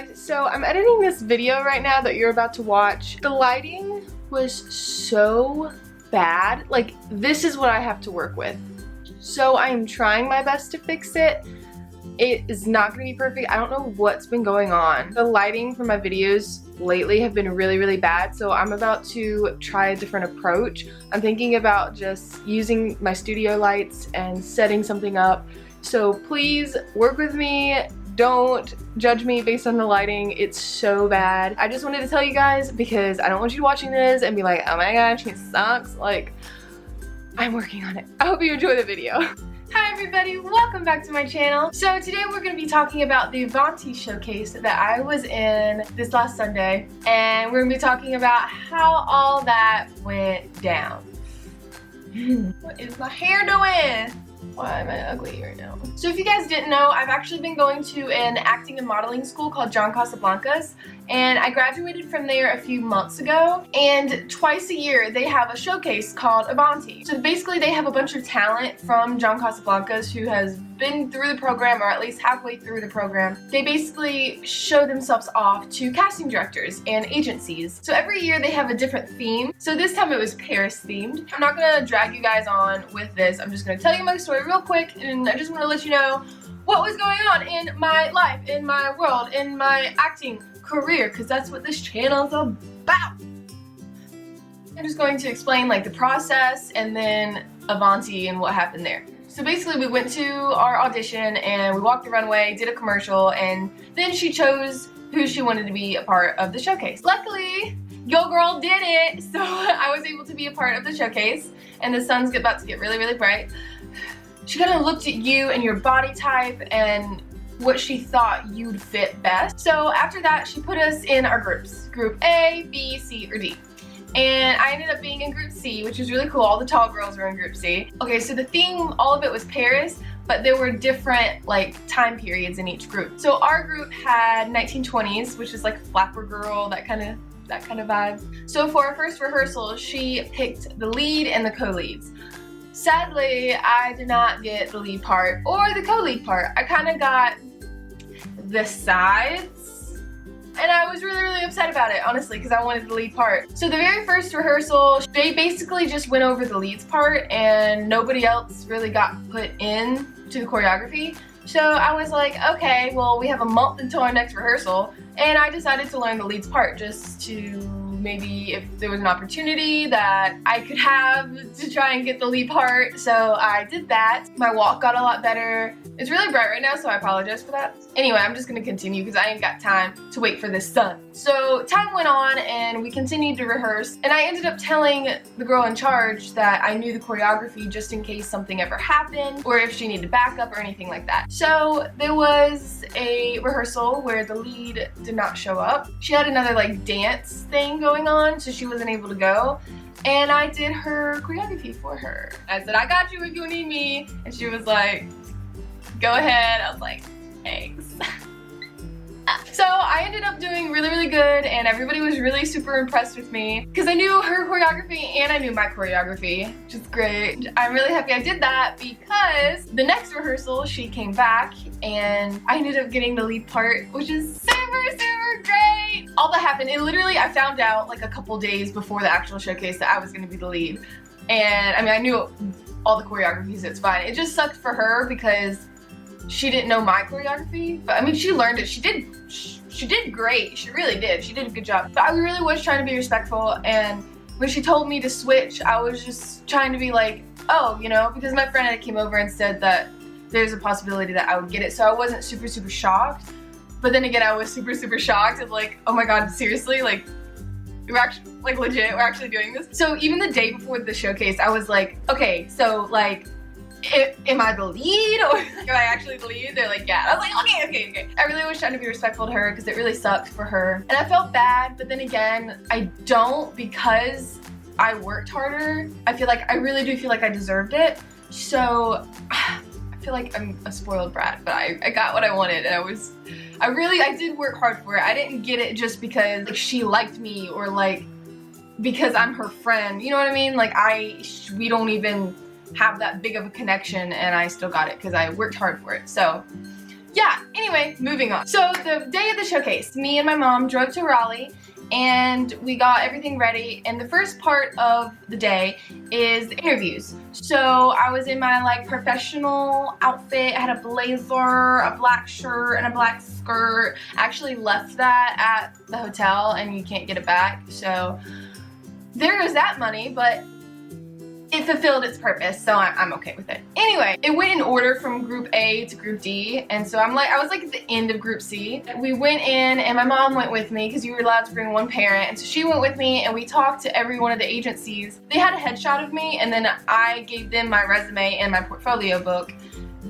guys, so I'm editing this video right now that you're about to watch. The lighting was so bad. Like, this is what I have to work with. So I am trying my best to fix it. It is not gonna be perfect. I don't know what's been going on. The lighting for my videos lately have been really bad, so I'm about to try a different approach. I'm thinking about just using my studio lights and setting something up. So please work with me. Don't judge me based on the lighting. It's so bad. I just wanted to tell you guys because I don't want you to watching this and be like, oh my gosh, it sucks. Like, I'm working on it. I hope you enjoy the video. Hi everybody, welcome back to my channel. So today we're going to be talking about the Avanti showcase that I was in this last Sunday, and we're going to be talking about how all that went down. What is my hair doing? Why am I ugly right now? So if you guys didn't know, I've actually been going to an acting and modeling school called John Casablancas, and I graduated from there a few months ago, and twice a year they have a showcase called Avanti. So basically they have a bunch of talent from John Casablancas who has been through the program, or at least halfway through the program. They basically show themselves off to casting directors and agencies. So every year they have a different theme. So this time it was Paris themed. I'm not gonna drag you guys on with this. I'm just gonna tell you my story real quick, and I just want to let you know what was going on in my life, in my world, in my acting career, because that's what this channel is about. I'm just going to explain like the process and then Avanti and what happened there. So basically we went to our audition and we walked the runway, did a commercial, and then she chose who she wanted to be a part of the showcase. Luckily, your girl did it, so I was able to be a part of the showcase, and the sun's about to get really bright. She kind of looked at you and your body type and what she thought you'd fit best. So after that, she put us in our groups. Group A, B, C, or D. And I ended up being in Group C, which was really cool. All the tall girls were in Group C. Okay, so the theme, all of it was Paris, but there were different like time periods in each group. So our group had 1920s, which is like flapper girl, that kind of vibe. So for our first rehearsal, she picked the lead and the co-leads. Sadly, I did not get the lead part or the co-lead part. I kind of got the sides, and I was really upset about it, honestly, because I wanted the lead part. So the very first rehearsal, they basically just went over the leads part and nobody else really got put in to the choreography. So I was like, okay, well, we have a month until our next rehearsal, and I decided to learn the leads part just to maybe if there was an opportunity that I could have to try and get the lead part. So I did that. My walk got a lot better. It's really bright right now, so I apologize for that. Anyway, I'm just gonna continue because I ain't got time to wait for this sun. So time went on and we continued to rehearse, and I ended up telling the girl in charge that I knew the choreography just in case something ever happened or if she needed backup or anything like that. So there was a rehearsal where the lead did not show up. She had another like dance thing going on, so she wasn't able to go. And I did her choreography for her. I said, I got you if you need me. And she was like, go ahead. I was like, thanks. So I ended up doing really good, and everybody was really super impressed with me because I knew her choreography and I knew my choreography, which is great. I'm really happy I did that because the next rehearsal she came back and I ended up getting the lead part, which is super great. All that happened, and literally I found out like a couple days before the actual showcase that I was going to be the lead. And I mean, I knew all the choreographies, it's fine. It just sucked for her because she didn't know my choreography, but I mean, she learned it. She did great. She really did. She did a good job. But I really was trying to be respectful, and when she told me to switch, I was just trying to be like, oh, you know, because my friend had came over and said that there's a possibility that I would get it, so I wasn't super shocked. But then again, I was super shocked of like, oh my god, seriously? Like, we're actually, like legit, we're actually doing this? So even the day before the showcase, I was like, okay, so like, am I the lead, or am I actually the lead? They're like, yeah. I was like, okay. I really was trying to be respectful to her because it really sucked for her. And I felt bad, but then again, I don't, because I worked harder. I really do feel like I deserved it. So I feel like I'm a spoiled brat, but I got what I wanted, and I did work hard for it. I didn't get it just because like she liked me or like because I'm her friend. You know what I mean? Like we don't even have that big of a connection, and I still got it because I worked hard for it. So Yeah, anyway, moving on. So the day of the showcase, me and my mom drove to Raleigh and we got everything ready, and the first part of the day is the interviews. So I was in my like professional outfit. I had a blazer, a black shirt, and a black skirt. I actually left that at the hotel and you can't get it back, so there goes that money, but it fulfilled its purpose, so I'm okay with it. Anyway, it went in order from group A to group D, and so I was like at the end of group C. We went in and my mom went with me because you were allowed to bring one parent, and so she went with me and we talked to every one of the agencies. They had a headshot of me and then I gave them my resume and my portfolio book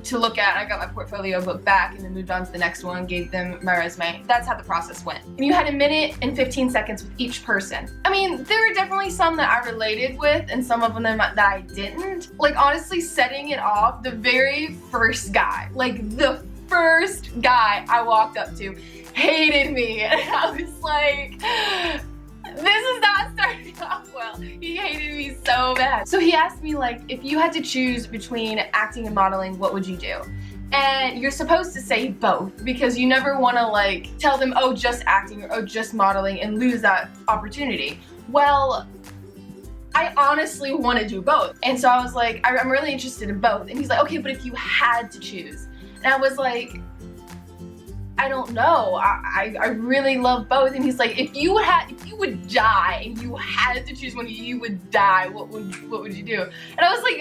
to look at. I got my portfolio book back and then moved on to the next one, gave them my resume. That's how the process went. And you had 1 minute and 15 seconds with each person. I mean, there were definitely some that I related with and some of them that I didn't. Like honestly, setting it off, the very first guy, like the first guy I walked up to hated me, and I was like, this is not starting off well. He hated me so bad. So he asked me like, if you had to choose between acting and modeling, what would you do? And you're supposed to say both because you never want to like tell them, oh, just acting or oh, just modeling and lose that opportunity. Well, I honestly want to do both. And so I was like, I'm really interested in both. And he's like, okay, but if you had to choose. And I was like, I don't know. I really love both. And he's like, if you would die and you had to choose one, you would die, what would you do? And I was like,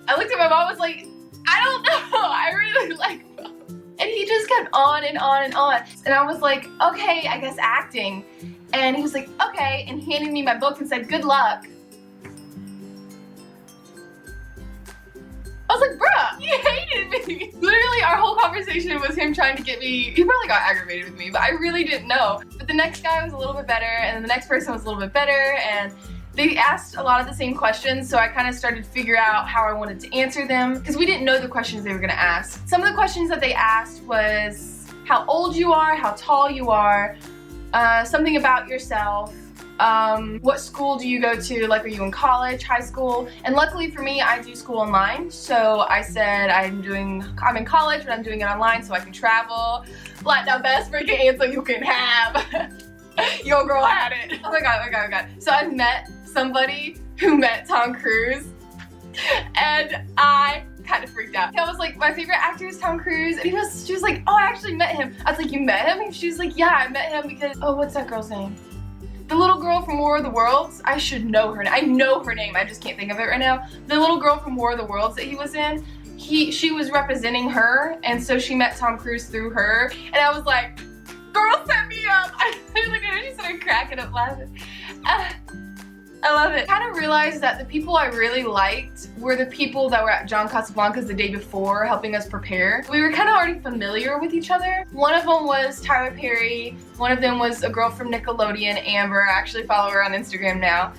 I looked at my mom, I was like, I don't know. I really like both. And he just kept on and on and on. And I was like, okay, I guess acting. And he was like, okay, and handed me my book and said, good luck. I was like, bruh, he hated me. Literally, our whole conversation was him trying to get me, he probably got aggravated with me, but I really didn't know. But the next guy was a little bit better, and then the next person was a little bit better, and they asked a lot of the same questions, so I kind of started to figure out how I wanted to answer them, because we didn't know the questions they were gonna ask. Some of the questions that they asked was how old you are, how tall you are, something about yourself, what school do you go to, like are you in college, high school, and luckily for me I do school online, so I said I'm in college but I'm doing it online so I can travel. Like the best freaking answer you can have. Your girl had it. Oh my god, oh my god, oh my god. So I met somebody who met Tom Cruise and I kind of freaked out. I was like, my favorite actor is Tom Cruise, and she was like, oh, I actually met him. I was like, you met him? And she was like, yeah, I met him because, oh, what's that girl's name? The little girl from War of the Worlds, I should know her name. I know her name, I just can't think of it right now. The little girl from War of the Worlds that he was in, she was representing her, and so she met Tom Cruise through her, and I was like, girl, set me up. I was like, I just started cracking up laughing. I love it. I kind of realized that the people I really liked were the people that were at John Casablanca's the day before helping us prepare. We were kind of already familiar with each other. One of them was Tyler Perry. One of them was a girl from Nickelodeon, Amber. I actually follow her on Instagram now.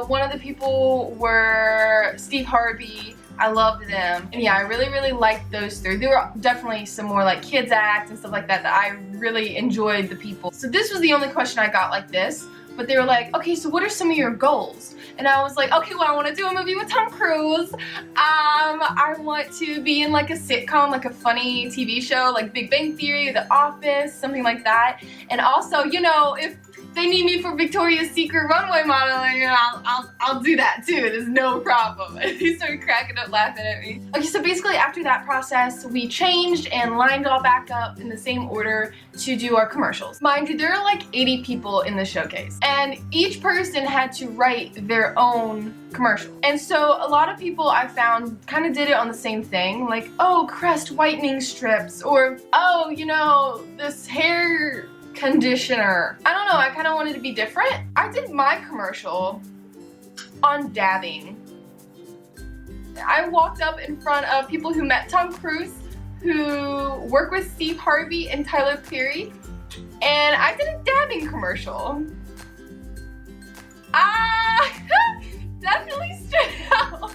One of the people were Steve Harvey. I loved them. And yeah, I really, really liked those three. There were definitely some more like kids act and stuff like that I really enjoyed the people. So this was the only question I got like this. But they were like, okay, so what are some of your goals? And I was like, okay, well, I want to do a movie with Tom Cruise. I want to be in like a sitcom, like a funny TV show, like Big Bang Theory, The Office, something like that. And also, you know, if they need me for Victoria's Secret runway modeling, I'll do that too. There's no problem. And he started cracking up laughing at me. Okay, so basically after that process, we changed and lined all back up in the same order to do our commercials. Mind you, there are like 80 people in the showcase, and each person had to write their own commercial. And so a lot of people I found kind of did it on the same thing, like, oh, crest whitening strips, or oh, you know, this hair conditioner. I don't know, I kind of wanted to be different. I did my commercial on dabbing. I walked up in front of people who met Tom Cruise, who work with Steve Harvey and Tyler Perry, and I did a dabbing commercial. Definitely stood out.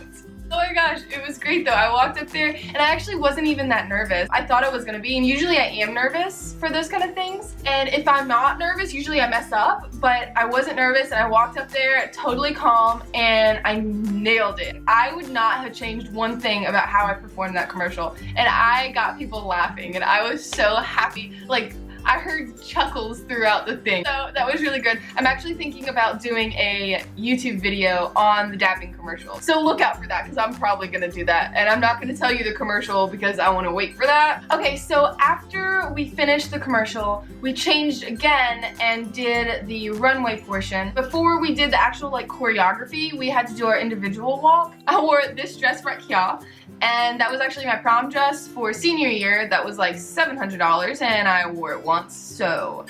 Oh my gosh, it was great though. I walked up there and I actually wasn't even that nervous. I thought I was gonna be, and usually I am nervous for those kind of things. And if I'm not nervous, usually I mess up, but I wasn't nervous and I walked up there totally calm and I nailed it. I would not have changed one thing about how I performed that commercial, and I got people laughing and I was so happy. Like, I heard chuckles throughout the thing. So that was really good. I'm actually thinking about doing a YouTube video on the dabbing commercial. So look out for that, because I'm probably gonna do that. And I'm not gonna tell you the commercial because I wanna wait for that. Okay, so after we finished the commercial, we changed again and did the runway portion. Before we did the actual like choreography, we had to do our individual walk. I wore this dress right here. And that was actually my prom dress for senior year. That was like $700 and I wore it once, so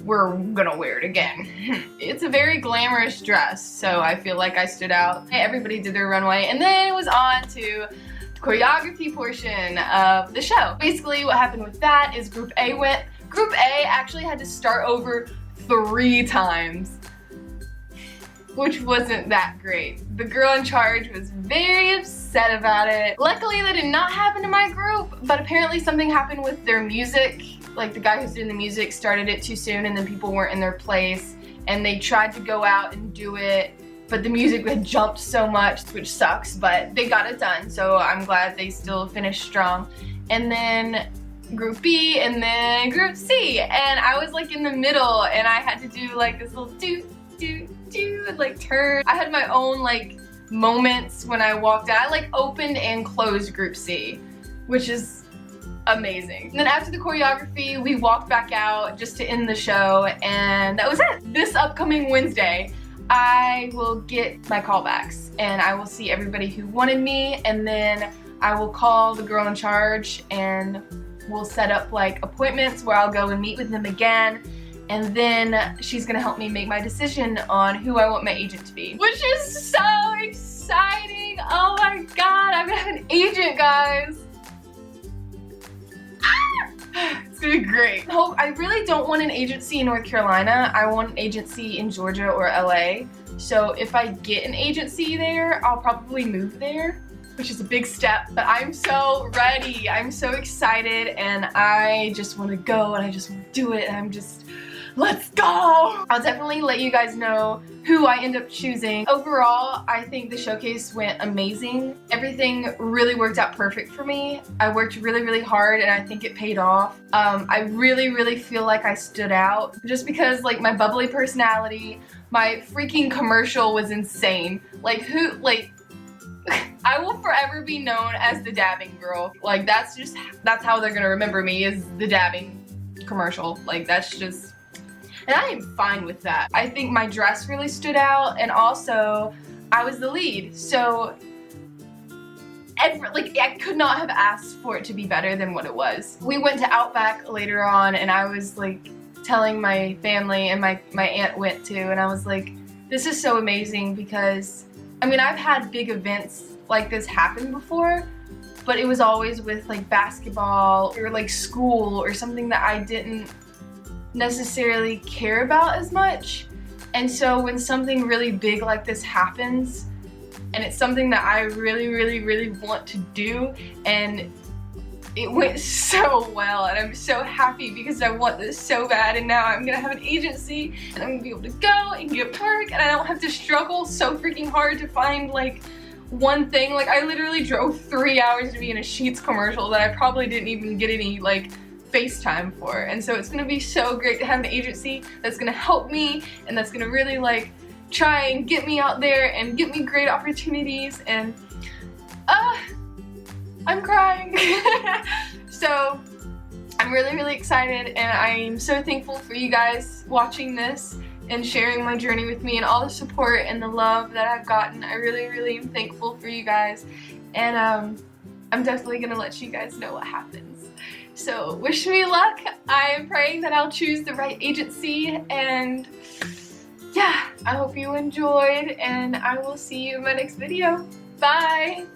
we're gonna wear it again. It's a very glamorous dress, so I feel like I stood out. Everybody did their runway, and then it was on to the choreography portion of the show. Basically what happened with that is Group A went. Group A actually had to start over 3 times, which wasn't that great. The girl in charge was very upset about it. Luckily that did not happen to my group, but apparently something happened with their music. Like, the guy who's doing the music started it too soon and then people weren't in their place, and they tried to go out and do it, but the music had jumped so much, which sucks, but they got it done, so I'm glad they still finished strong. And then Group B, and then Group C, and I was like in the middle, and I had to do like this little like turn. I had my own like moments when I walked out. I like opened and closed Group C, which is amazing. And then after the choreography, we walked back out just to end the show, and that was it. This upcoming Wednesday, I will get my callbacks and I will see everybody who wanted me, and then I will call the girl in charge and we'll set up like appointments where I'll go and meet with them again. And then she's gonna help me make my decision on who I want my agent to be, which is so exciting. Oh my god, I'm gonna have an agent, guys. It's gonna be great. I really don't want an agency in North Carolina. I want an agency in Georgia or LA. So if I get an agency there, I'll probably move there, which is a big step, but I'm so ready. I'm so excited, and I just want to go, and I just want to do it, and I'm just, let's go! I'll definitely let you guys know who I end up choosing. Overall, I think the showcase went amazing. Everything really worked out perfect for me. I worked really, really hard, and I think it paid off. I really, really feel like I stood out just because like my bubbly personality, my freaking commercial was insane. I will forever be known as the dabbing girl. Like, that's how they're gonna remember me, is the dabbing commercial. Like, that's just, and I am fine with that. I think my dress really stood out, and also I was the lead, so I could not have asked for it to be better than what it was. We went to Outback later on, and I was like telling my family, and my aunt went too, and I was like, this is so amazing, because I mean, I've had big events like this happen before, but it was always with like basketball or like school or something that I didn't necessarily care about as much. And so when something really big like this happens, and it's something that I really, really, really want to do, and it went so well, and I'm so happy because I want this so bad, and now I'm gonna have an agency, and I'm gonna be able to go and get work, and I don't have to struggle so freaking hard to find like one thing. Like, I literally drove 3 hours to be in a Sheetz commercial that I probably didn't even get any like FaceTime for, and so it's gonna be so great to have an agency that's gonna help me, and that's gonna really like try and get me out there and get me great opportunities, and I'm crying. So I'm really, really excited, and I'm so thankful for you guys watching this and sharing my journey with me, and all the support and the love that I've gotten. I really, really am thankful for you guys, and I'm definitely gonna let you guys know what happens. So wish me luck. I am praying that I'll choose the right agency, and yeah, I hope you enjoyed, and I will see you in my next video. Bye!